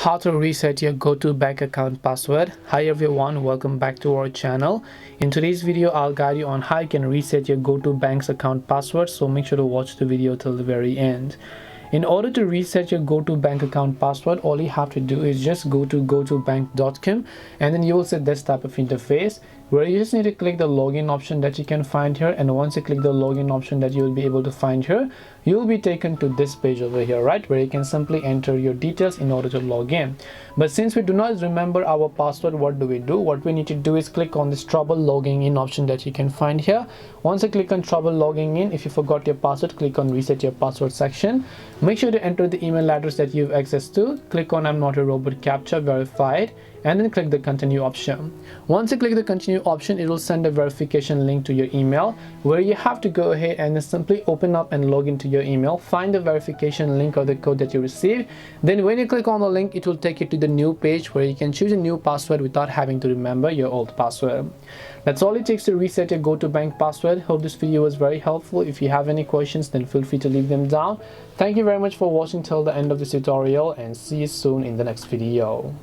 How to reset your GO2bank account password. Hi everyone, welcome back to our channel. In today's video I'll guide you on how you can reset your GO2bank's account password, so make sure to watch the video till the very end. In order to reset your GO2bank account password, all you have to do is just go to go2bank.com and then you will see this type of interface where you just need to click the login option that you can find here, and once you click the login option that you will be able to find here, you will be taken to this page over here, right, where you can simply enter your details in order to log in. But since we do not remember our password, what do? What we need to do is click on this trouble logging in option that you can find here. Once you click on trouble logging in, if you forgot your password, click on reset your password section. Make sure to enter the email address that you have access to. Click on I'm not a robot captcha, verified, and then click the continue option. Once you click the continue option, it will send a verification link to your email where you have to go ahead and simply open up and log into your email, find the verification link or the code that you received. Then when you click on the link, it will take you to the new page where you can choose a new password without having to remember your old password. That's all it takes to reset your GO2bank password. Hope this video was very helpful. If you have any questions, then feel free to leave them down. Thank you very much for watching till the end of this tutorial, and see you soon in the next video.